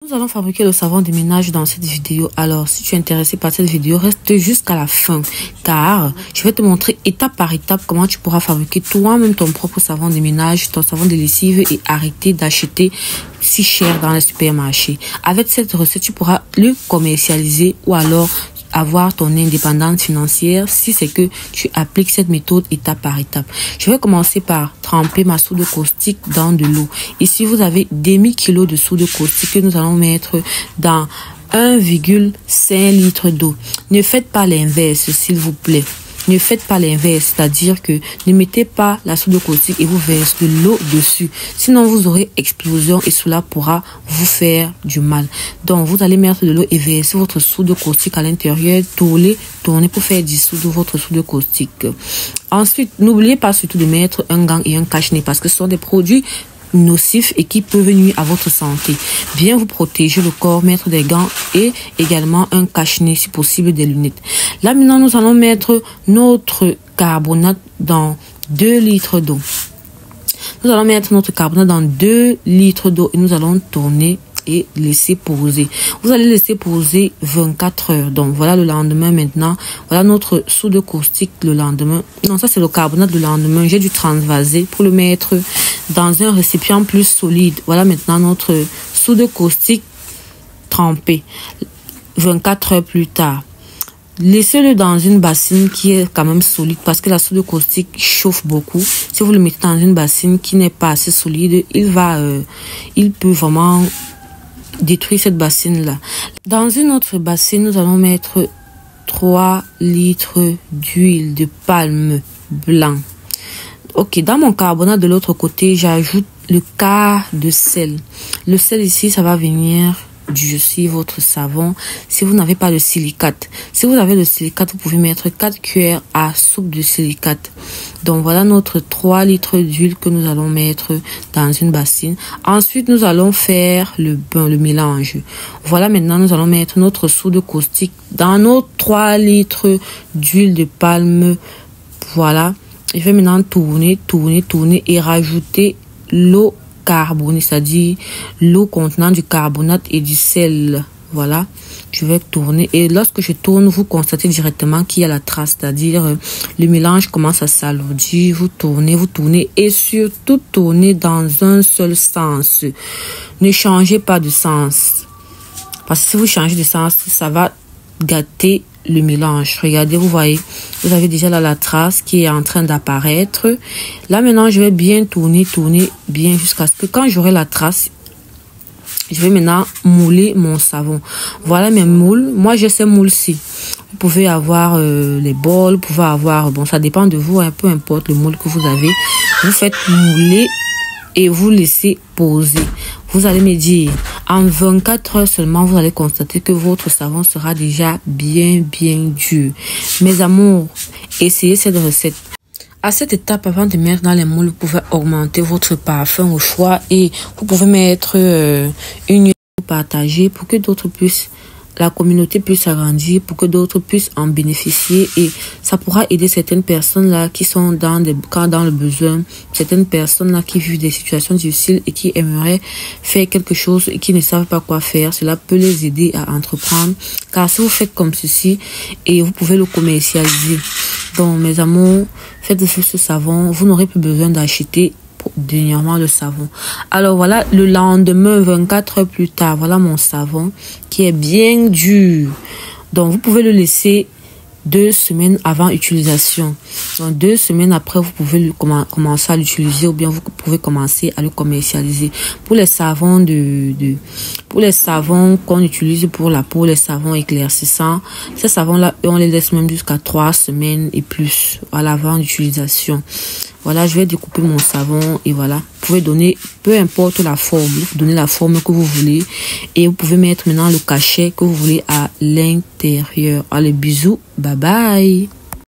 Nous allons fabriquer le savon de ménage dans cette vidéo. Alors, si tu es intéressé par cette vidéo, reste jusqu'à la fin, car je vais te montrer étape par étape comment tu pourras fabriquer toi-même ton propre savon de ménage, ton savon de lessive et arrêter d'acheter si cher dans les supermarchés. Avec cette recette, tu pourras le commercialiser ou alors avoir ton indépendance financière si c'est que tu appliques cette méthode étape par étape. Je vais commencer par tremper ma soude caustique dans de l'eau. Ici, vous avez demi-kilo de soude caustique que nous allons mettre dans 1,5 litre d'eau. Ne faites pas l'inverse, s'il vous plaît. Ne faites pas l'inverse, c'est-à-dire que ne mettez pas la soude caustique et vous versez de l'eau dessus. Sinon, vous aurez explosion et cela pourra vous faire du mal. Donc, vous allez mettre de l'eau et verser votre soude caustique à l'intérieur. Tournez pour faire dissoudre votre soude caustique. Ensuite, n'oubliez pas surtout de mettre un gant et un cache-nez parce que ce sont des produits nocifs et qui peuvent nuire à votre santé. Bien vous protéger le corps, mettre des gants et également un cache-nez, si possible des lunettes. Là maintenant, nous allons mettre notre carbonate dans 2 litres d'eau. Nous allons mettre notre carbonate dans 2 litres d'eau et nous allons tourner et laisser poser. Vous allez laisser poser 24 heures. Donc voilà le lendemain maintenant. Voilà notre soude caustique le lendemain. Non, ça c'est le carbonate le lendemain. J'ai dû transvaser pour le mettre dans un récipient plus solide. Voilà maintenant notre soude caustique trempée 24 heures plus tard. Laissez-le dans une bassine qui est quand même solide parce que la soude caustique chauffe beaucoup. Si vous le mettez dans une bassine qui n'est pas assez solide, il peut vraiment détruire cette bassine là. Dans une autre bassine, nous allons mettre 3 litres d'huile de palme blanc. Ok, dans mon carbonate de l'autre côté, j'ajoute le quart de sel. Le sel ici, ça va venir durcir votre savon si vous n'avez pas de silicate. Si vous avez le silicate, vous pouvez mettre 4 cuillères à soupe de silicate. Donc voilà notre 3 litres d'huile que nous allons mettre dans une bassine. Ensuite, nous allons faire le mélange. Voilà maintenant, nous allons mettre notre soude caustique dans nos 3 litres d'huile de palme. Voilà. Je vais maintenant tourner et rajouter l'eau carbonée, c'est-à-dire l'eau contenant du carbonate et du sel. Voilà, je vais tourner et lorsque je tourne, vous constatez directement qu'il y a la trace, c'est-à-dire le mélange commence à s'alourdir. Vous tournez et surtout tournez dans un seul sens. Ne changez pas de sens parce que si vous changez de sens, ça va gâter le mélange. Regardez, vous voyez, vous avez déjà là la trace qui est en train d'apparaître. Là maintenant, je vais bien tourner bien jusqu'à ce que quand j'aurai la trace, je vais maintenant mouler mon savon. Voilà mes moules. Moi, j'ai ces moules-ci. Vous pouvez avoir les bols, vous pouvez avoir, bon, ça dépend de vous, peu importe le moule que vous avez. Vous faites mouler et vous laissez poser. Vous allez me dire, en 24 heures seulement, vous allez constater que votre savon sera déjà bien dur. Mes amours, essayez cette recette. À cette étape, avant de mettre dans les moules, vous pouvez augmenter votre parfum au choix et vous pouvez mettre une huile partagée pour que d'autres puissent, la communauté puisse s'agrandir, pour que d'autres puissent en bénéficier et ça pourra aider certaines personnes là qui sont dans le besoin, certaines personnes là qui vivent des situations difficiles et qui aimeraient faire quelque chose et qui ne savent pas quoi faire. Cela peut les aider à entreprendre car si vous faites comme ceci et vous pouvez le commercialiser. Donc mes amours, faites ce savon, vous n'aurez plus besoin d'acheter dernièrement le savon. Alors voilà, le lendemain, 24 heures plus tard, voilà mon savon qui est bien dur. Donc vous pouvez le laisser 2 semaines avant utilisation. Donc 2 semaines après, vous pouvez commencer à l'utiliser ou bien vous pouvez commencer à le commercialiser. Pour les savons pour les savons qu'on utilise pour la peau, les savons éclaircissants, ces savons-là, on les laisse même jusqu'à 3 semaines et plus à l'avant d'utilisation. Voilà, je vais découper mon savon et voilà. Vous pouvez donner, peu importe la forme, donner la forme que vous voulez et vous pouvez mettre maintenant le cachet que vous voulez à l'intérieur. Allez, bisous, bye bye.